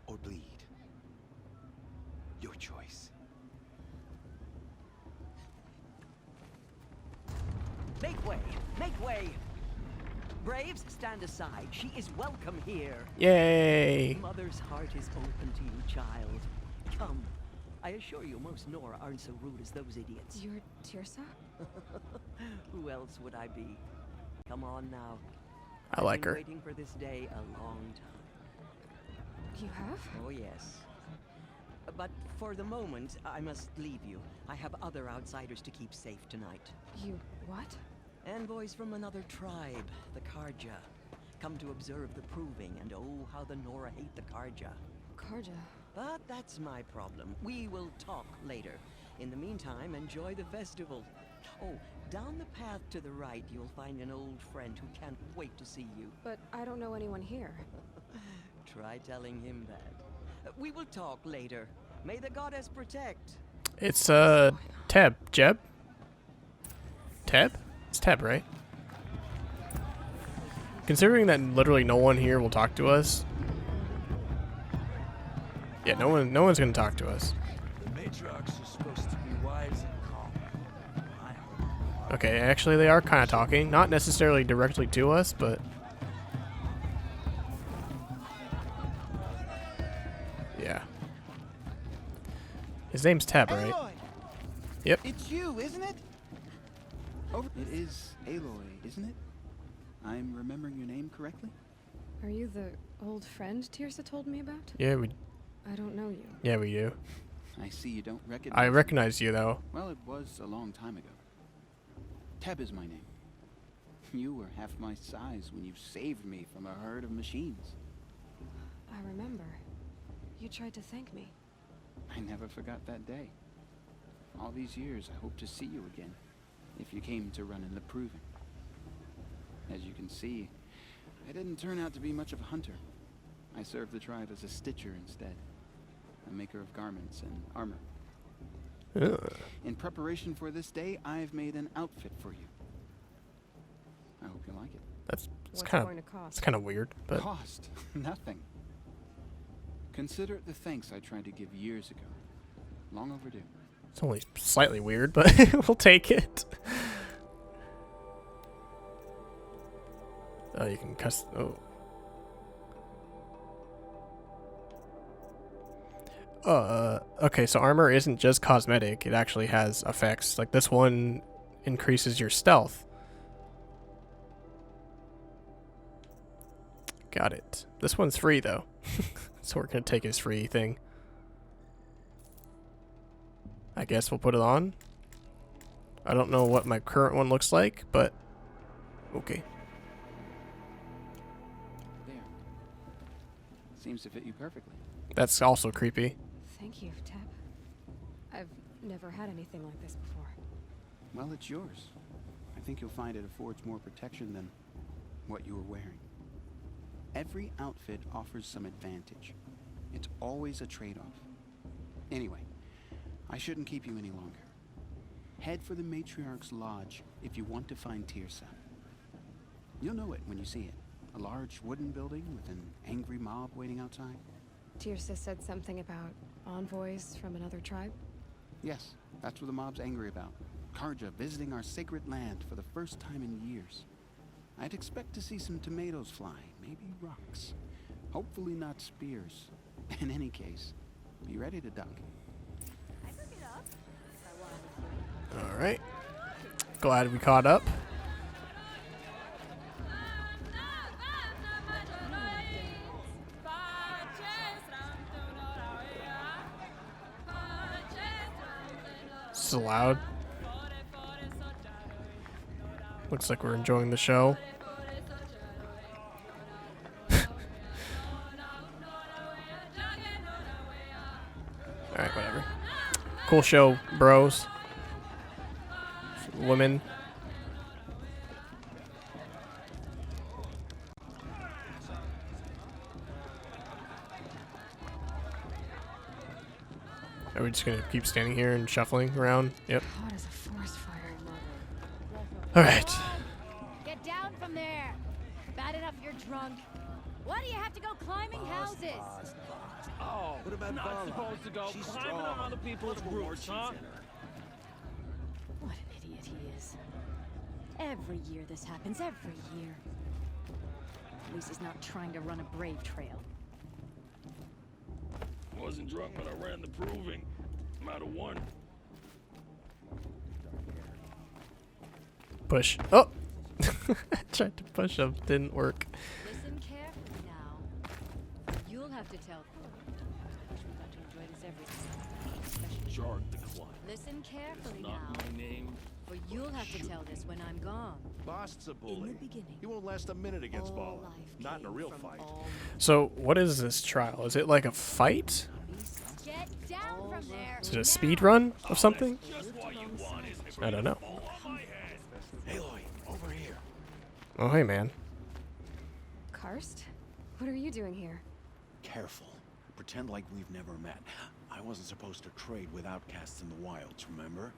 or bleed. Your choice. Make way! Make way! Braves, stand aside. She is welcome here. Yay! Mother's heart is open to you, child. Come. I assure you, most Nora aren't so rude as those idiots. You're Tirsa? Who else would I be? Come on now. I like her. I've been waiting for this day a long time. You have? Oh, yes. But for the moment, I must leave you. I have other outsiders to keep safe tonight. You what? Envoys from another tribe, the Karja. Come to observe the proving, and oh, how the Nora hate the Karja. Karja. But that's my problem. We will talk later. In the meantime, enjoy the festival. Oh, down the path to the right, you'll find an old friend who can't wait to see you. But I don't know anyone here. Try telling him that. We will talk later. May the goddess protect. It's Teb. Jeb? Teb? It's Teb, right? Considering that literally no one here will talk to us. Yeah, no one's gonna talk to us. The matriarchs are supposed to be wise and calm. I hope. Okay, actually they are kind of talking. Not necessarily directly to us, but... yeah. His name's Teb, right? Aloy! Yep. It's you, isn't it? It is Aloy, isn't it? I'm remembering your name correctly? Are you the old friend Tirsa told me about? Yeah, we I don't know you. yeah, we do. I see you don't recognize I me. recognize you though. Well, it was a long time ago. Teb is my name. You were half my size when you saved me from a herd of machines. I remember. You tried to thank me. I never forgot that day. All these years, I hope to see you again, if you came to run in the proving. As you can see, I didn't turn out to be much of a hunter. I served the tribe as a stitcher instead, a maker of garments and armor. Ugh. In preparation for this day, I've made an outfit for you. I hope you like it. That's What's kind going to of cost? it's kind of weird, but Cost? Nothing. Consider it the thanks I tried to give years ago. Long overdue. it's only slightly weird, but we'll take it. Oh, you can cuss. Oh. Okay, so armor isn't just cosmetic, it actually has effects. Like this one increases your stealth. Got it. This one's free though. So we're gonna take his free thing. I guess we'll put it on. I don't know what my current one looks like, but okay. There. Seems to fit you perfectly. That's also creepy. Thank you, Teb. I've never had anything like this before. Well, it's yours. I think you'll find it affords more protection than what you were wearing. Every outfit offers some advantage. It's always a trade-off. Anyway, I shouldn't keep you any longer. Head for the Matriarch's Lodge if you want to find Tirsa. You'll know it when you see it. A large wooden building with an angry mob waiting outside. Tirsa said something about envoys from another tribe? Yes, that's what the mob's angry about. Karja visiting our sacred land for the first time in years. I'd expect to see some tomatoes fly, maybe rocks. Hopefully not spears. In any case, be ready to duck. Alright. Glad we caught up. So loud. Looks like we're enjoying the show. Alright, whatever. Cool show, bros. Women. Are we just gonna keep standing here and shuffling around? Yep. Hot as a forest fire. Alright. Get down from there. Bad enough you're drunk. What Why do you have to go climbing houses? Oh, What about not Vala? supposed to go She's climbing strong. on other people's Put more roofs, cheese huh? in her. What an idiot he is. Every year this happens, every year. At least he's not trying to run a brave trail. Wasn't drunk when I ran the proving. I'm out of one. Push. Oh! Tried to push him. Didn't work. Listen carefully now. You'll have to tell. Wish we got to enjoy this every day. Shark decline. Listen carefully Not now. my name. For you'll have to tell this when I'm gone. Bost's a In bully. the beginning, He won't last a minute against all Vala. life Not in a came real from fight. all So, what is this trial? Is it like a fight? beasts. Get down from there. Is it a speed run of something? Just what you wanted. I don't know. Fall on my head. Aloy, over here. Oh, hey, man. Karst? What are you doing here? Careful. Pretend like we've never met. I wasn't supposed to trade with outcasts in the wilds, remember?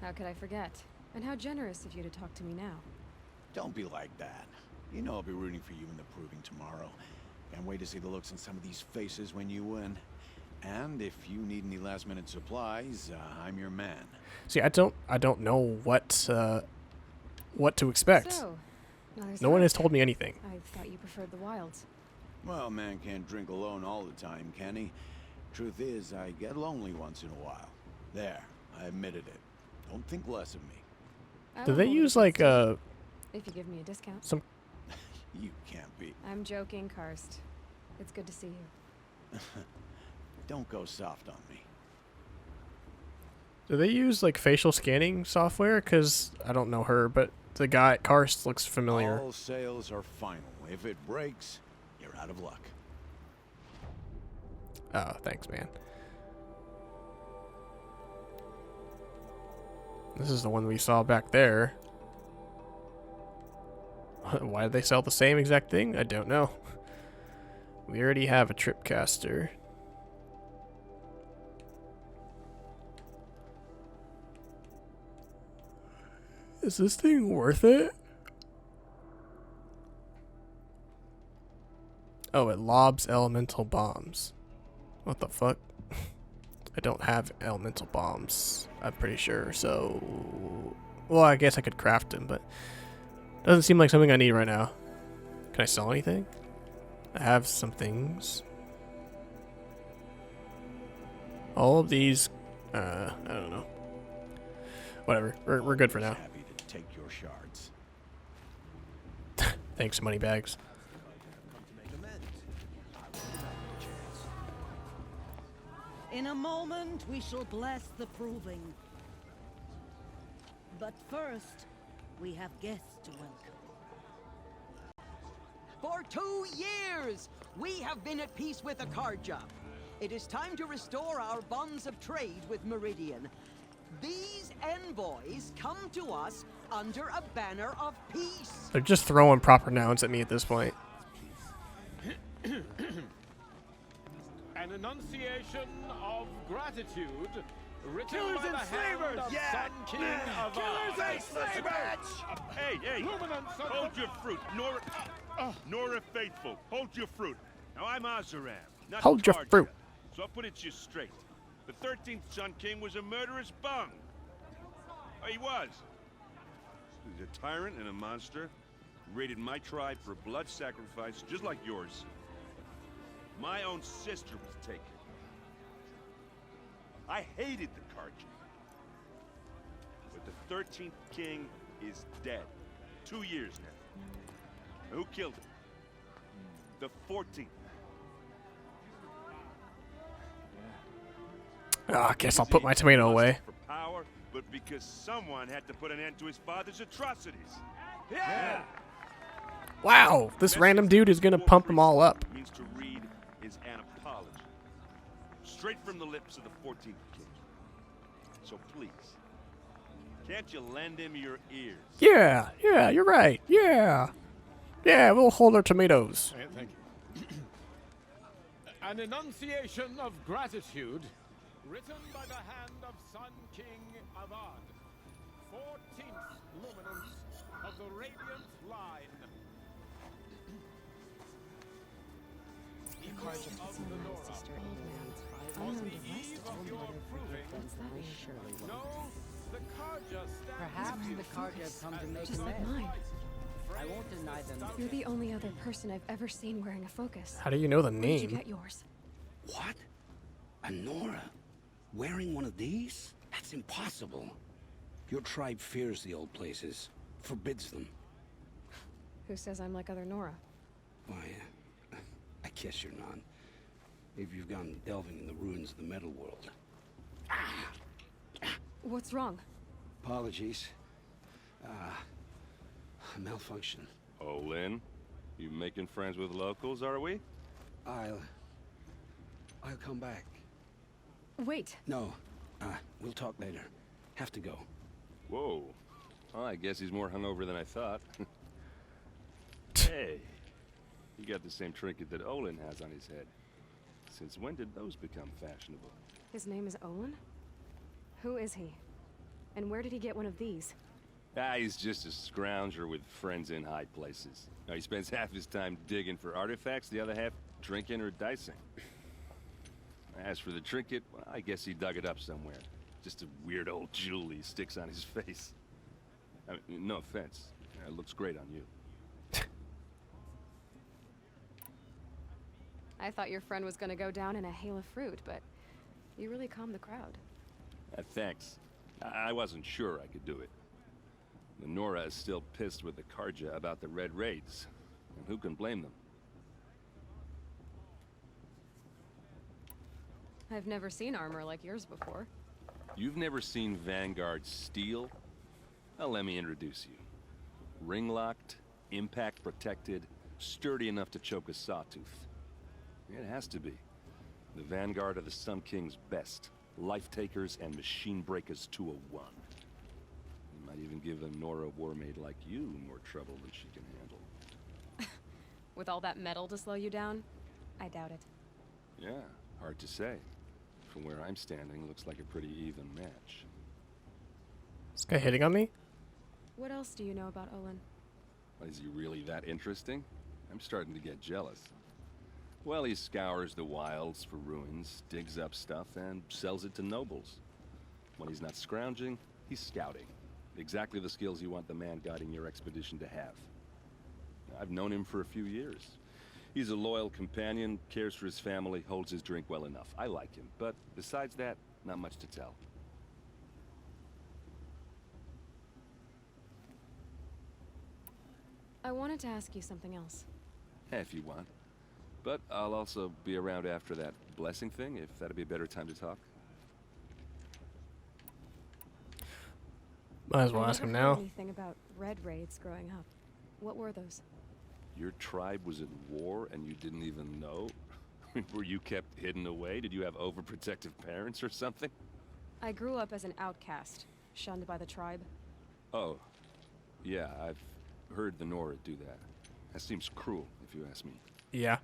How could I forget? And how generous of you to talk to me now. Don't be like that. You know I'll be rooting for you in the proving tomorrow. Can't wait to see the looks on some of these faces when you win. And if you need any last-minute supplies, I'm your man. See, I don't know what to expect. So, now there's No one that. has told me anything. I thought you preferred the wilds. Well, man can't drink alone all the time, can he? Truth is, I get lonely once in a while. There, I admitted it. Don't think less of me. I Do won't they hold it use like against you if you give me a discount. some? You can't be. I'm joking, Karst. It's good to see you. Don't go soft on me. Do they use like facial scanning software? Cause I don't know her, but the guy at Karst looks familiar. All sales are final. If it breaks, you're out of luck. Oh, thanks, man. This is the one we saw back there. Why did they sell the same exact thing? I don't know. We already have a tripcaster. Is this thing worth it? Oh, it lobs elemental bombs. What the fuck? I don't have elemental bombs, I'm pretty sure, so... Well, I guess I could craft them, but... Doesn't seem like something I need right now. Can I sell anything? I have some things. All of these... I don't know. Whatever, we're good for now. Happy to take your shards. Thanks, moneybags. In a moment, we shall bless the proving. But first, we have guests to welcome. For 2 years, we have been at peace with Akarja. It is time to restore our bonds of trade with Meridian. These envoys come to us under a banner of peace. They're just throwing proper nouns at me at this point. An enunciation of gratitude written Killers by and the hand slavers! of Yeah! Sun King of Killers and slavers! Hey, Luminance of hold the- your fruit. Nora Faithful, hold your fruit. Now, I'm Azaram, not Hold your Karja, fruit. So I'll put it to you straight. The 13th Sun King was a murderous bung. Oh, he was. He's a tyrant and a monster. He raided my tribe for a blood sacrifice, just like yours. My own sister was taken. I hated the Karja. But the 13th king is dead. 2 years now. Who killed him? The 14th. I guess I'll put my tomato away. For power, but because someone had to put an end to his father's atrocities. Yeah! Wow, this random dude is gonna pump them all up. Means to read is an apology. Straight from the lips of the 14th king. So please, can't you lend him your ears? Yeah, you're right. Yeah, we'll hold our tomatoes. Thank you. An enunciation of gratitude written by the hand of Sun King Avad, 14th luminance of the Radiant Line. Knights of the Nora. Unknown device Of your proving, no, the Karja stands Perhaps the Karja have come to make Just like amends. mine. I won't deny them. You're the only other person I've ever seen wearing a focus. How do you know the Where did you name? get yours? What? A Nora? Wearing one of these? That's impossible. Your tribe fears the old places, forbids them. Who says I'm like other Nora? Why, I guess you're not. Maybe you've gone delving in the ruins of the metal world. What's wrong? Apologies. A malfunction. Oh, Lynn, you making friends with locals, are we? I'll come back. Wait. No, we'll talk later. Have to go. Whoa. Well, I guess he's more hungover than I thought. Hey, you got the same trinket that Olin has on his head. Since when did those become fashionable? His name is Olin? Who is he? And where did he get one of these? He's just a scrounger with friends in high places. Now, he spends half his time digging for artifacts, the other half drinking or dicing. As for the trinket, well, I guess he dug it up somewhere. Just a weird old jewel he sticks on his face. I mean, no offense. It looks great on you. I thought your friend was gonna go down in a hail of fruit, but you really calmed the crowd. Thanks. I wasn't sure I could do it. The Nora is still pissed with the Karja about the Red Raids. And who can blame them? I've never seen armor like yours before. You've never seen Vanguard steel? Well, let me introduce you. Ring-locked, impact-protected, sturdy enough to choke a sawtooth. It has to be. The Vanguard of the Sun King's best. Life-takers and machine breakers to a one. You might even give a Nora warmaid like you more trouble than she can handle. With all that metal to slow you down? I doubt it. Yeah, hard to say. From where I'm standing, looks like a pretty even match. This guy hitting on me? What else do you know about Olin? Is he really that interesting? I'm starting to get jealous. Well, he scours the wilds for ruins, digs up stuff, and sells it to nobles. When he's not scrounging, he's scouting. Exactly the skills you want the man guiding your expedition to have. I've known him for a few years. He's a loyal companion, cares for his family, holds his drink well enough. I like him, but besides that, not much to tell. I wanted to ask you something else. If you want. But I'll also be around after that blessing thing, if that'd be a better time to talk. Might as well I ask him never heard now. anything about red raids growing up. What were those? Your tribe was at war and you didn't even know? Were you kept hidden away? Did you have overprotective parents or something? I grew up as an outcast, shunned by the tribe. Oh, yeah, I've heard the Nora do that. That seems cruel, if you ask me. Yeah.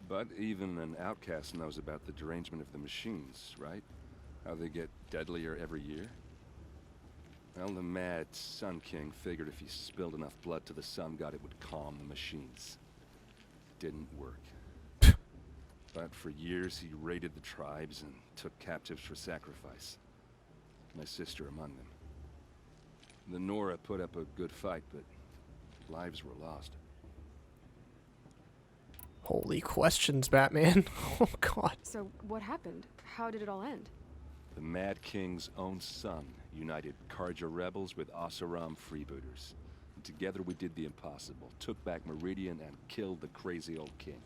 But even an outcast knows about the derangement of the machines, right? How they get deadlier every year? Well, the mad Sun King figured if he spilled enough blood to the Sun God, it would calm the machines. Didn't work. But for years, he raided the tribes and took captives for sacrifice. My sister among them. The Nora put up a good fight, but lives were lost. Holy questions, Batman. Oh, God. So what happened? How did it all end? The Mad King's own son united Karja rebels with Oseram freebooters. And together we did the impossible, took back Meridian and killed the crazy old king.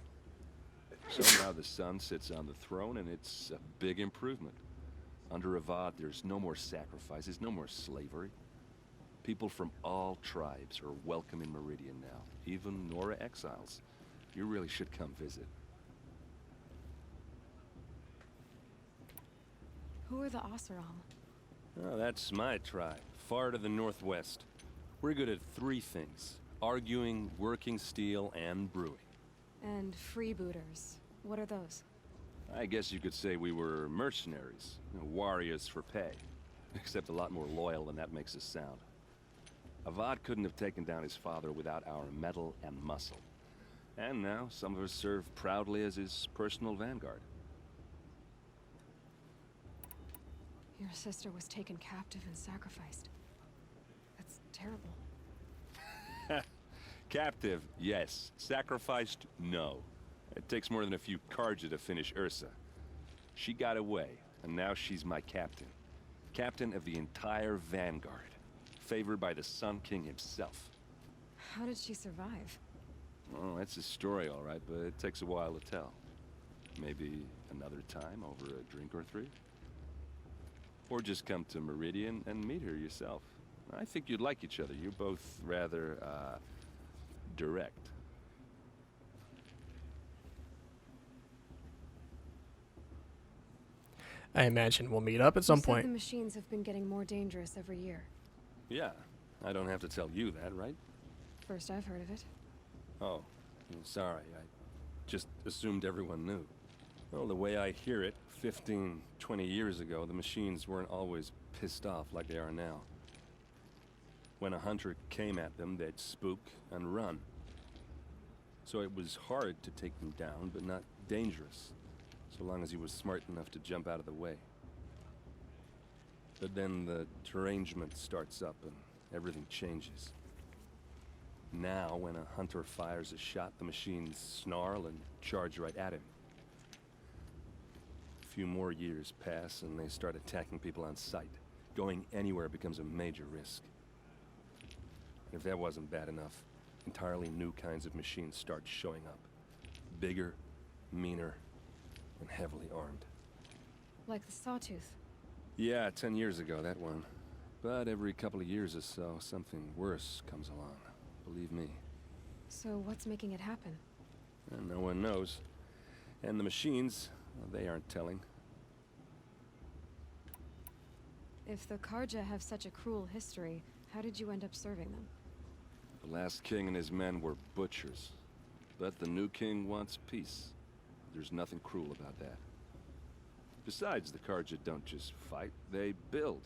So now the son sits on the throne and it's a big improvement. Under Avad, there's no more sacrifices, no more slavery. People from all tribes are welcome in Meridian now, even Nora exiles. You really should come visit. Who are the Oseram? Oh, that's my tribe, far to the northwest. We're good at three things: arguing, working steel, and brewing. And freebooters. What are those? I guess you could say we were mercenaries, warriors for pay. Except a lot more loyal than that makes us sound. Avad couldn't have taken down his father without our metal and muscle. And now some of us serve proudly as his personal vanguard. Your sister was taken captive and sacrificed. That's terrible. Captive, yes. Sacrificed, no. It takes more than a few Carja to finish Ursa. She got away, and now she's my captain. Captain of the entire vanguard. Favored by the Sun King himself. How did she survive? Oh, that's a story, all right, but it takes a while to tell. Maybe another time over a drink or three? Or just come to Meridian and meet her yourself. I think you'd like each other. You're both rather, direct. I imagine we'll meet up at some You said point. the machines have been getting more dangerous every year. Yeah, I don't have to tell you that, right? First I've heard of it. Oh, I'm sorry. I just assumed everyone knew. Well, the way I hear it, 15, 20 years ago, the machines weren't always pissed off like they are now. When a hunter came at them, they'd spook and run. So it was hard to take them down, but not dangerous, so long as he was smart enough to jump out of the way. But then the derangement starts up and everything changes. Now, when a hunter fires a shot, the machines snarl and charge right at him. A few more years pass and they start attacking people on sight. Going anywhere becomes a major risk. If that wasn't bad enough, entirely new kinds of machines start showing up. Bigger, meaner, and heavily armed. Like the Sawtooth. Yeah, 10 years ago, that one. But every couple of years or so, something worse comes along. Believe me. So what's making it happen? And no one knows. And the machines, well, they aren't telling. If the Karja have such a cruel history, how did you end up serving them? The last king and his men were butchers. But the new king wants peace. There's nothing cruel about that. Besides, the Karja don't just fight, they build.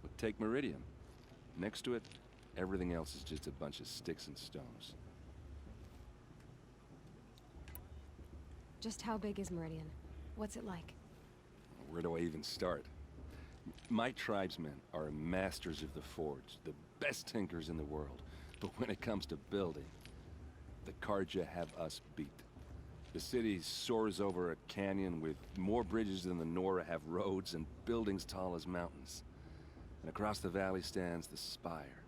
Look, take Meridian. Next to it, everything else is just a bunch of sticks and stones. Just how big is Meridian? What's it like? Where do I even start? My tribesmen are masters of the forge, the best tinkers in the world. But when it comes to building, the Karja have us beat. The city soars over a canyon with more bridges than the Nora have roads and buildings tall as mountains. And across the valley stands the spire,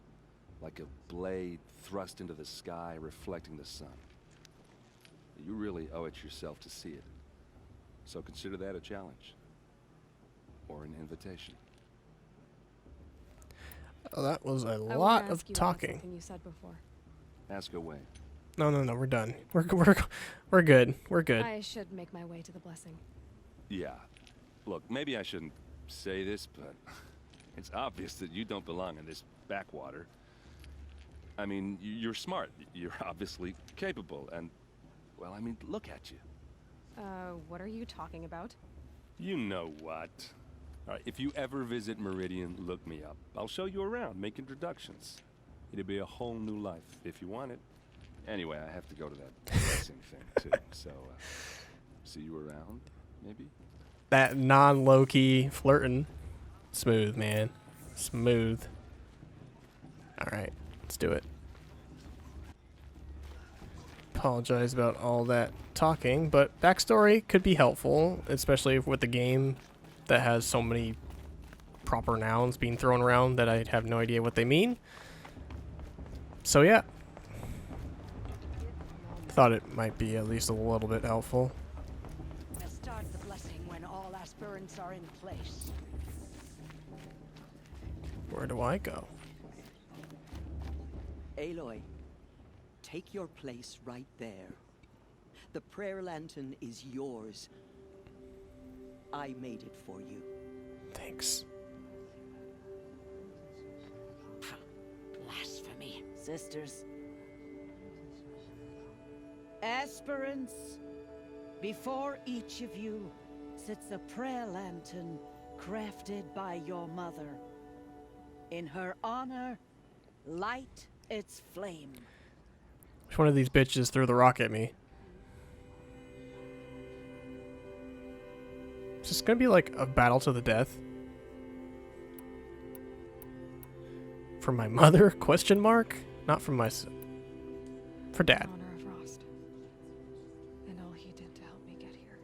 like a blade thrust into the sky reflecting the sun. You really owe it yourself to see it. So consider that a challenge. Or an invitation. Oh, that was a I wanna lot ask of you about talking. something you said before. Ask away. No, we're done. We're good. We're good. I should make my way to the blessing. Yeah. Look, maybe I shouldn't say this, but it's obvious that you don't belong in this backwater. I mean, you're smart. You're obviously capable, and, well, I mean, look at you. What are you talking about? You know what. All right, if you ever visit Meridian, look me up. I'll show you around, make introductions. It'll be a whole new life, if you want it. Anyway, I have to go to that blessing thing, too. So, see you around, maybe? That non-low-key flirting. Smooth, man. Smooth. Alright, let's do it. Apologize about all that talking, but backstory could be helpful, especially with the game that has so many proper nouns being thrown around that I have no idea what they mean. So yeah. Thought it might be at least a little bit helpful. We'll start the blessing when all aspirants are in place. Where do I go? Aloy, take your place right there. The prayer lantern is yours. I made it for you. Thanks. Blasphemy. Sisters. Aspirants, before each of you sits a prayer lantern crafted by your mother. In her honor, light its flame. Which one of these bitches threw the rock at me? Is this gonna be like a battle to the death? For my mother? Question mark? Not for my... For Dad. In honor of Rost. And all he did to help me get here.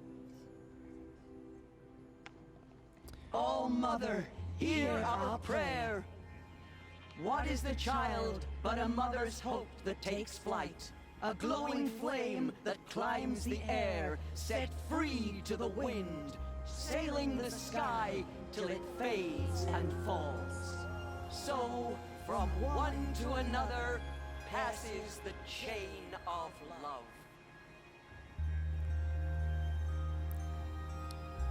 Oh, Mother, hear our prayer. What is the child but a mother's hope that takes flight? A glowing flame that climbs the air, set free to the wind, sailing the sky till it fades and falls. So, from one to another, passes the chain of love.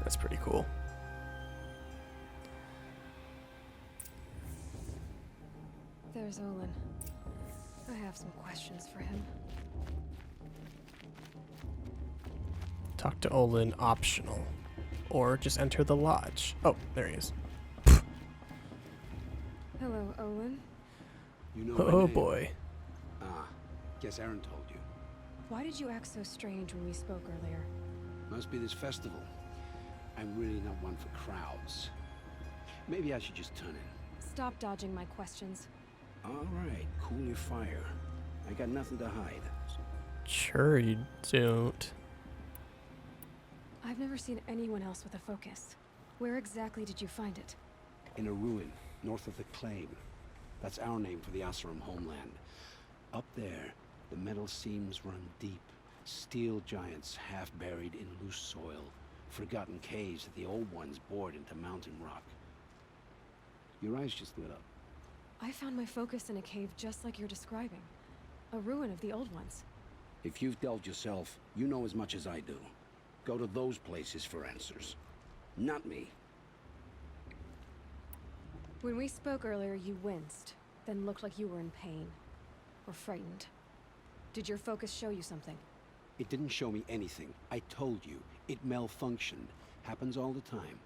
That's pretty cool. There's Olin. I have some questions for him. Talk to Olin optional. Or just enter the lodge. Oh, there he is. Hello, Olin. You know my Oh name? boy. Ah, guess Aaron told you. Why did you act so strange when we spoke earlier? Must be this festival. I'm really not one for crowds. Maybe I should just turn in. Stop dodging my questions. All right, cool your fire. I got nothing to hide. Sure you don't. I've never seen anyone else with a focus. Where exactly did you find it? In a ruin, north of the Claim. That's our name for the Asuram homeland. Up there, the metal seams run deep. Steel giants half buried in loose soil. Forgotten caves that the old ones bored into mountain rock. Your eyes just lit up. I found my focus in a cave just like you're describing. A ruin of the old ones. If you've delved yourself, you know as much as I do. Go to those places for answers. Not me. When we spoke earlier, you winced, then looked like you were in pain. Or frightened. Did your focus show you something? It didn't show me anything. I told you. It malfunctioned. Happens all the time.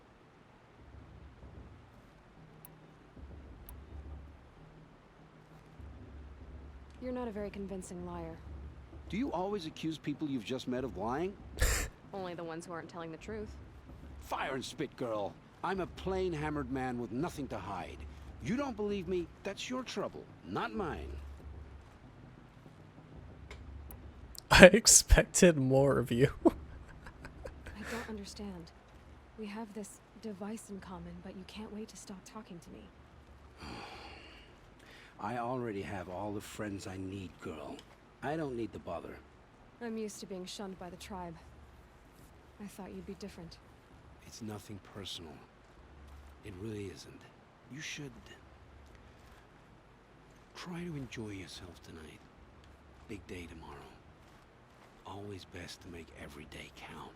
You're not a very convincing liar. Do you always accuse people you've just met of lying? Only the ones who aren't telling the truth. Fire and spit, girl. I'm a plain hammered man with nothing to hide. You don't believe me? That's your trouble, not mine. I expected more of you. I don't understand. We have this device in common, but you can't wait to stop talking to me. I already have all the friends I need, girl. I don't need the bother. I'm used to being shunned by the tribe. I thought you'd be different. It's nothing personal. It really isn't. You should try to enjoy yourself tonight. Big day tomorrow. Always best to make every day count.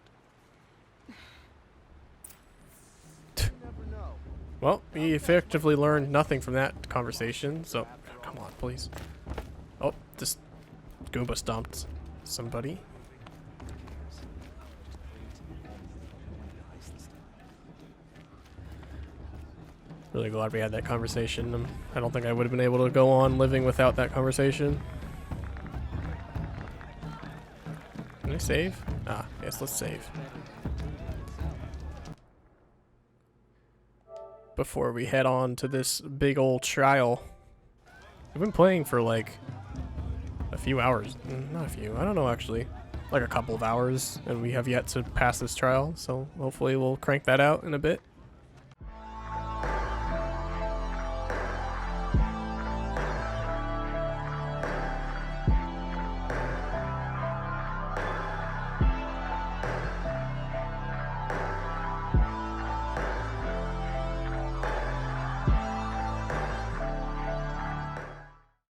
Well, we effectively learned nothing from that conversation, so come on, please. Oh, just Goomba stomped somebody. Really glad we had that conversation. I don't think I would have been able to go on living without that conversation. Can I save? Ah, yes, let's save. Before we head on to this big old trial. We've been playing for like a few hours. Not a few, I don't know actually. Like a couple of hours, and we have yet to pass this trial, so hopefully we'll crank that out in a bit.